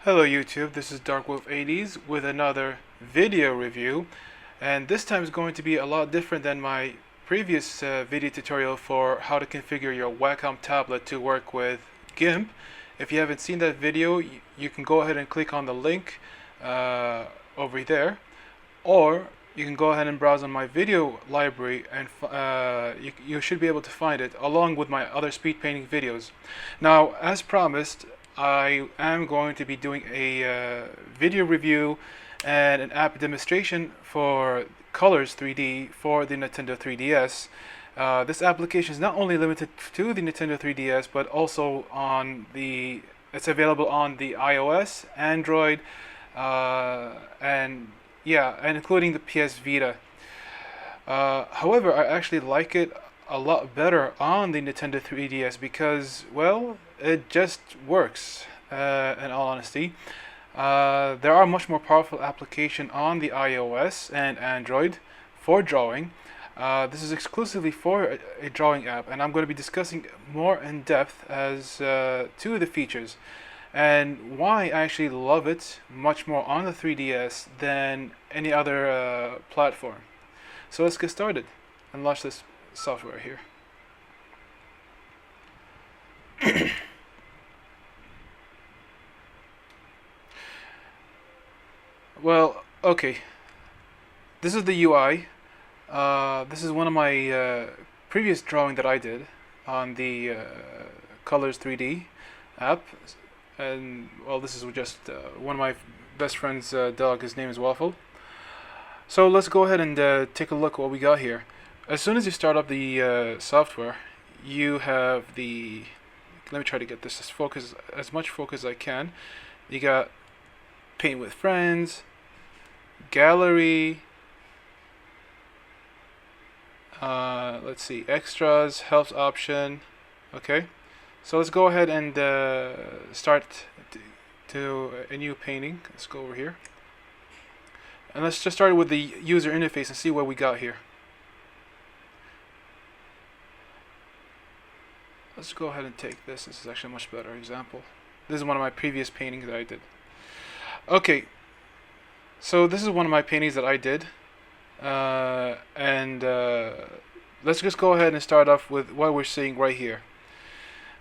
Hello YouTube, this is 𝐒𝐨𝐿𝐼𝐻 with another video review, and this time is going to be a lot different than my previous video tutorial for how to configure your Wacom tablet to work with GIMP. If you haven't seen that video, you can go ahead and click on the link over there, or you can go ahead and browse on my video library and you should be able to find it along with my other speed painting videos. Now, as promised, I am going to be doing a video review and an app demonstration for Colors3D for the Nintendo 3DS. This application is not only limited to the Nintendo 3DS, but also it's available on the iOS, Android, and including the PSVita. However, I actually like it a lot better on the Nintendo 3DS because, well, it just works, in all honesty. There are much more powerful applications on the iOS and Android for drawing. This is exclusively for a drawing app, and I'm going to be discussing more in depth as to the features and why I actually love it much more on the 3DS than any other platform. So let's get started and launch this software here. Well, okay, this is the UI. This is one of my previous drawing that I did on the Colors3D app, and well, this is just one of my best friend's dog. His name is Waffle. So let's go ahead and take a look at what we got here. As soon as you start up the software, you have the, let me try to get this as much focus as I can. You got paint with friends, gallery, let's see, extras, helps option. Okay, so let's go ahead and start to a new painting. Let's go over here and let's just start with the user interface and see what we got here. Let's go ahead and take this. This is actually a much better example. This is one of my previous paintings that I did. Okay, so this is one of my paintings that I did, and let's just go ahead and start off with what we're seeing right here.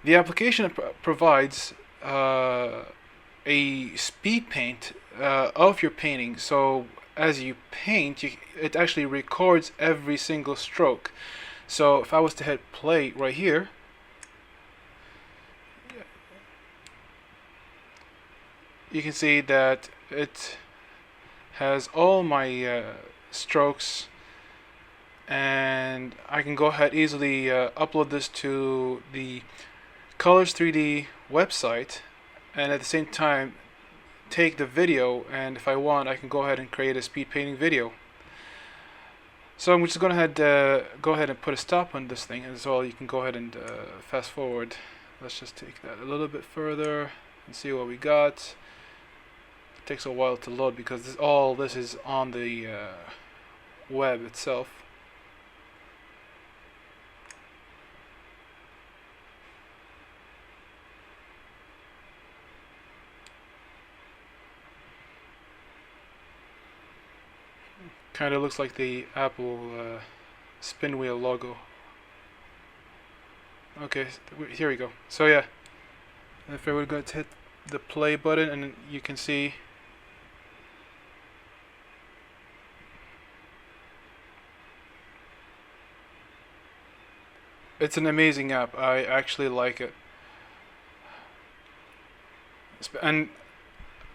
The application provides a speed paint of your painting, so as you paint, it actually records every single stroke. So if I was to hit play right here, you can see that it has all my strokes, and I can go ahead easily upload this to the Colors3D website, and at the same time take the video, and if I want, I can go ahead and create a speed painting video. So I'm just going to go ahead and put a stop on this thing as well. You can go ahead and fast forward. Let's just take that a little bit further and see what we got. It takes a while to load because all this is on the web itself. Kind of looks like the Apple spin wheel logo. Okay, here we go. So yeah, if we're going to hit the play button, and you can see it's an amazing app. I actually like it. And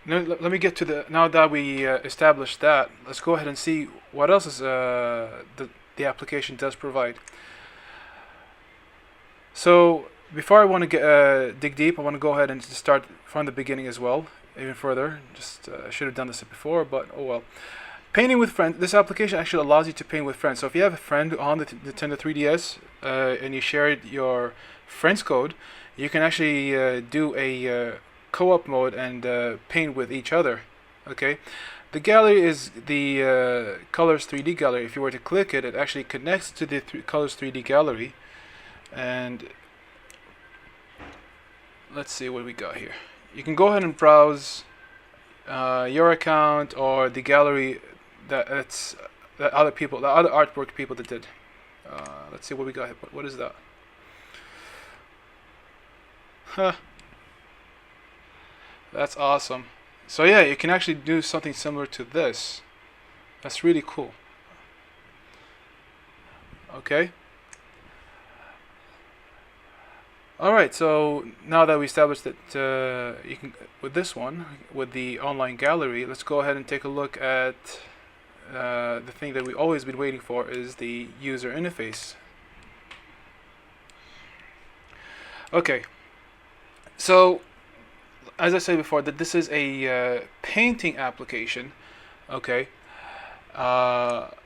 let me get to now that we established that, let's go ahead and see what else is the application does provide. So before I want to dig deep, I want to go ahead and just start from the beginning as well, even further. Just I should have done this before, but oh well. Painting with friends. This application actually allows you to paint with friends. So if you have a friend on the Nintendo 3DS and you shared your friend's code, you can actually do a co-op mode and paint with each other. Okay, the gallery is the Colors3D gallery. If you were to click it, it actually connects to the Colors3D gallery, and let's see what we got here. You can go ahead and browse your account or the gallery that other people, the other artwork people that did. Let's see what we got. What is that? Huh. That's awesome. So yeah, you can actually do something similar to this. That's really cool. Okay. Alright, so now that we established that you can, with this one, with the online gallery, let's go ahead and take a look at the thing that we've always been waiting for, is the user interface. Okay, so as I said before, that this is a painting application, okay, but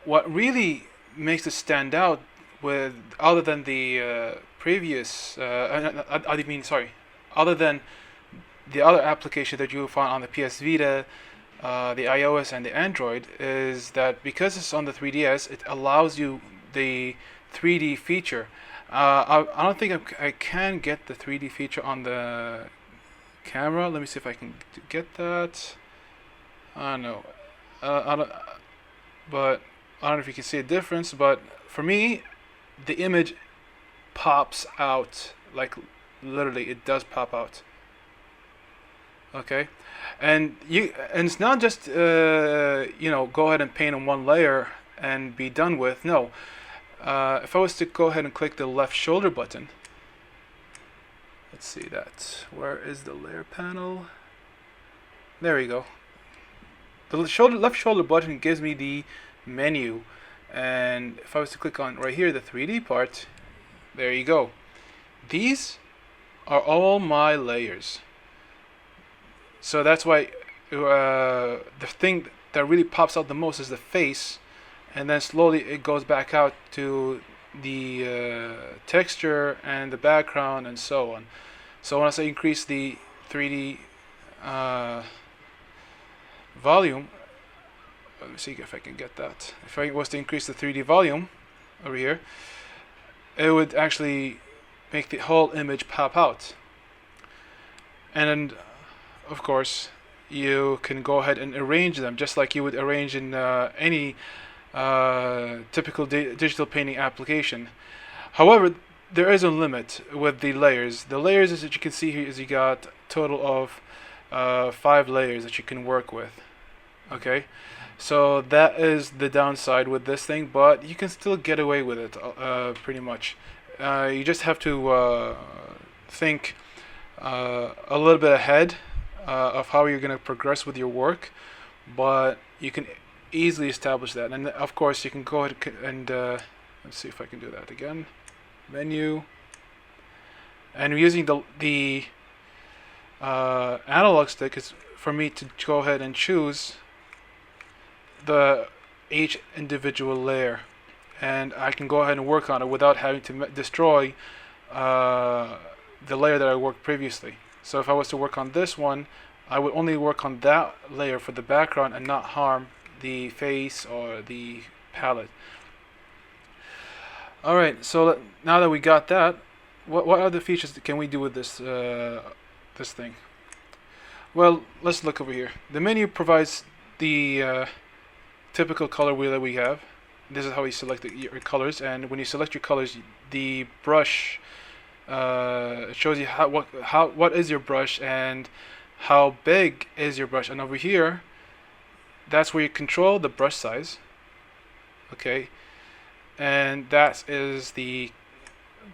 what really makes it stand out, with other than the previous, other than the other application that you will find on the PS Vita, the iOS and the Android, is that because it's on the 3DS, it allows you the 3D feature. I don't think I can get the 3D feature on the camera. Let me see if I can get that. I don't know. But I don't know if you can see a difference. But for me, the image pops out, like literally it does pop out. Okay, and it's not just go ahead and paint on one layer and be done with. No, if I was to go ahead and click the left shoulder button, let's see that. Where is the layer panel? There we go. The left shoulder button gives me the menu. And if I was to click on right here, the 3D part, there you go. These are all my layers. So that's why the thing that really pops out the most is the face, and then slowly it goes back out to the texture and the background and so on. So when I say increase the 3D volume, let me see if I can get that. If I was to increase the 3D volume over here, it would actually make the whole image pop out. And of course, you can go ahead and arrange them just like you would arrange in any typical digital painting application. However, there is a limit with the layers. The layers, as you can see here, is you got a total of 5 layers that you can work with. Okay. So that is the downside with this thing, but you can still get away with it pretty much. You just have to think a little bit ahead of how you're going to progress with your work, but you can easily establish that. And of course, you can go ahead and let's see if I can do that again. Menu, and using the analog stick is for me to go ahead and choose each individual layer, and I can go ahead and work on it without having to destroy the layer that I worked previously. So if I was to work on this one, I would only work on that layer for the background and not harm the face or the palette. Alright, so now that we got that, what other features can we do with this this thing? Well, let's look over here. The menu provides the typical color wheel that we have. This is how you select your colors, and when you select your colors, the brush shows you what is your brush and how big is your brush. And over here, that's where you control the brush size. Okay, and that is the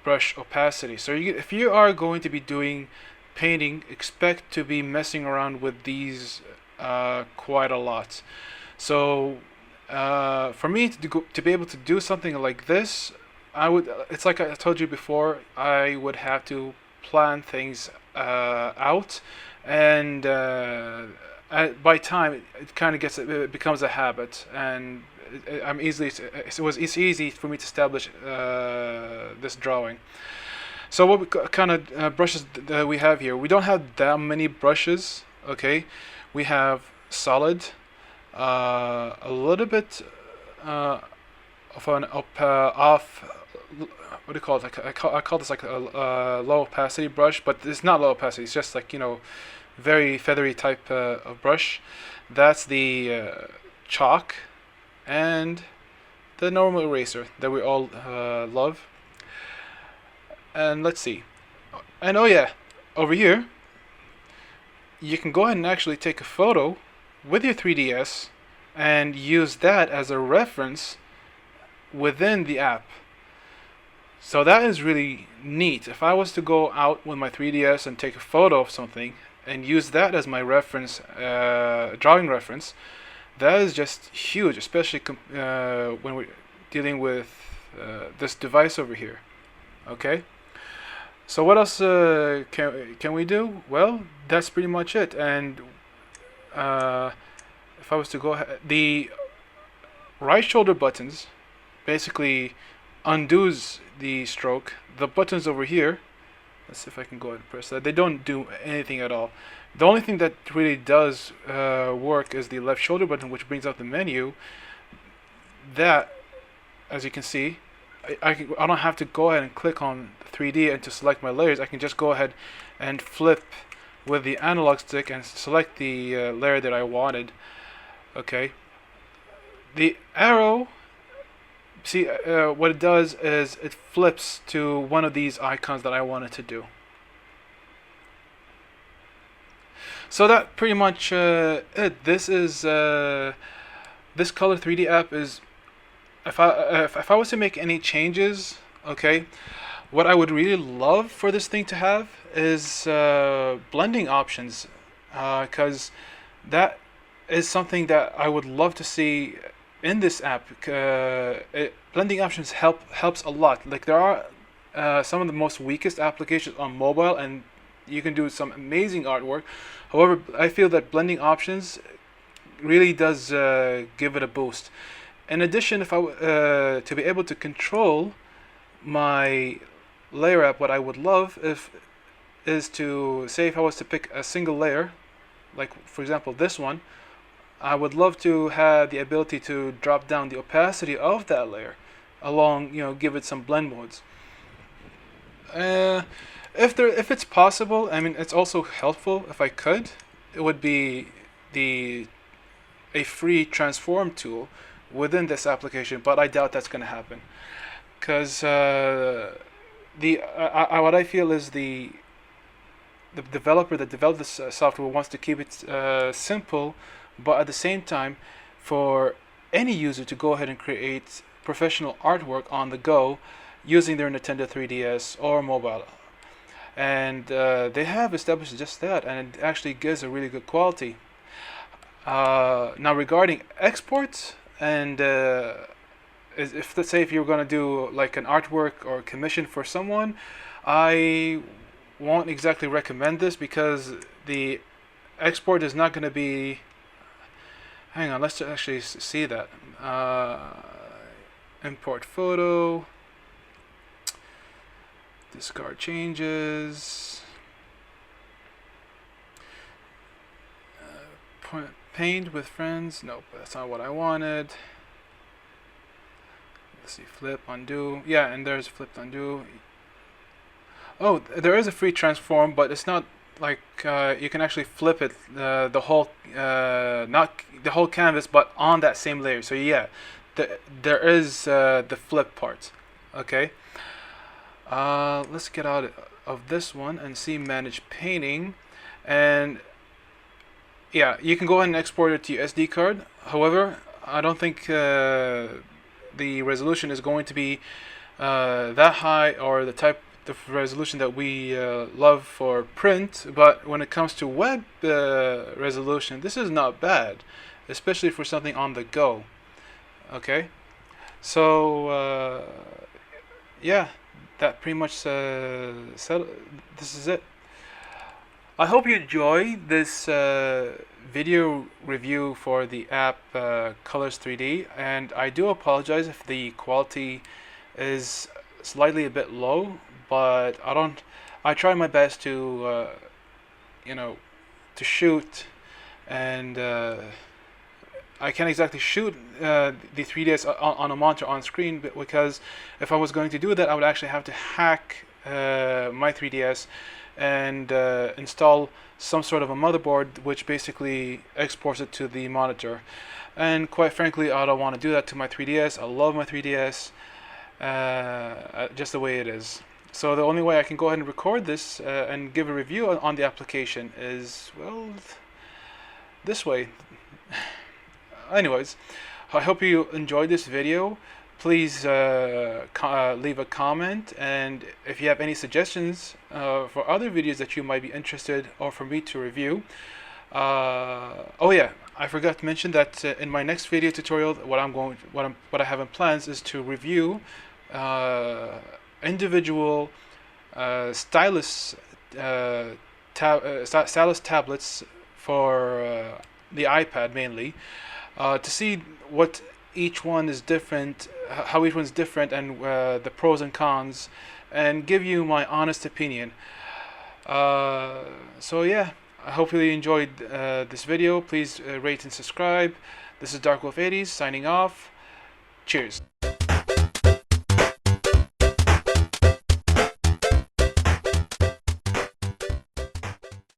brush opacity. So if you are going to be doing painting, expect to be messing around with these quite a lot. So for me to be able to do something like this, it's like I told you before, I would have to plan things out, and by time it becomes a habit, and it's easy for me to establish this drawing. So what kind of brushes that we have here? We don't have that many brushes. Okay, we have solid, a little bit of an off. What do you call it? I call this like a low opacity brush, but it's not low opacity. It's just like very feathery type of brush. That's the chalk and the normal eraser that we all love. And let's see. And oh yeah, over here, you can go ahead and actually take a photo with your 3DS and use that as a reference within the app. So that is really neat. If I was to go out with my 3DS and take a photo of something and use that as my reference, drawing reference, that is just huge, especially when we're dealing with this device over here. Okay. So what else can we do? Well, that's pretty much it. And if I was to go ahead, the right shoulder buttons basically undoes the stroke. The buttons over here, let's see if I can go ahead and press that. They don't do anything at all. The only thing that really does work is the left shoulder button, which brings up the menu. That, as you can see, I don't have to go ahead and click on 3D and to select my layers. I can just go ahead and flip with the analog stick and select the layer that I wanted. Okay. The arrow, see, what it does is it flips to one of these icons that I wanted to do. So that pretty much it. This is this Color3D app is. If I was to make any changes, okay, what I would really love for this thing to have is blending options, because that is something that I would love to see in this app. Blending options helps a lot. Like, there are some of the most weakest applications on mobile, and you can do some amazing artwork. However, I feel that blending options really does give it a boost. In addition, if I to be able to control my layer app, what I would love is to say, if I was to pick a single layer, like for example this one, I would love to have the ability to drop down the opacity of that layer along, give it some blend modes. If it's possible, I mean, it's also helpful if I could. It would be a free transform tool within this application, but I doubt that's going to happen, because what I feel is the developer that developed this software wants to keep it simple, but at the same time, for any user to go ahead and create professional artwork on the go using their Nintendo 3DS or mobile. And they have established just that, and it actually gives a really good quality. Now, regarding exports, and if, let's say, if you're going to do like an artwork or commission for someone, I won't exactly recommend this, because the export is not going to be, hang on, let's actually see that. Import photo, discard changes, paint with friends. Nope, that's not what I wanted. Let's see, flip, undo. Yeah, and there's flip, undo. Oh, there is a free transform, but it's not like you can actually flip it the whole, not the whole canvas, but on that same layer. So yeah, there is the flip part. Okay. Let's get out of this one and see manage painting, and yeah, you can go ahead and export it to your SD card. However, I don't think the resolution is going to be that high, or the type of resolution that we love for print. But when it comes to web resolution, this is not bad, especially for something on the go. Okay, so yeah, that pretty much this is it. I hope you enjoy this video review for the app Colors3D, and I do apologize if the quality is slightly a bit low, but I try my best to to shoot, and I can't exactly shoot the 3DS on a monitor on screen, because if I was going to do that, I would actually have to hack my 3DS and install some sort of a motherboard which basically exports it to the monitor. And quite frankly, I don't want to do that to my 3DS. I love my 3DS just the way it is. So the only way I can go ahead and record this and give a review on the application is, well, this way. Anyways, I hope you enjoyed this video. Please leave a comment, and if you have any suggestions for other videos that you might be interested or for me to review. Oh yeah, I forgot to mention that in my next video tutorial, what I have in plans is to review individual stylus tablets for the iPad mainly, to see what each one is different, how each one's different, and the pros and cons, and give you my honest opinion. So yeah, I hope you enjoyed this video. Please rate and subscribe. This is 𝐒𝐨𝐜𝐿 signing off. Cheers.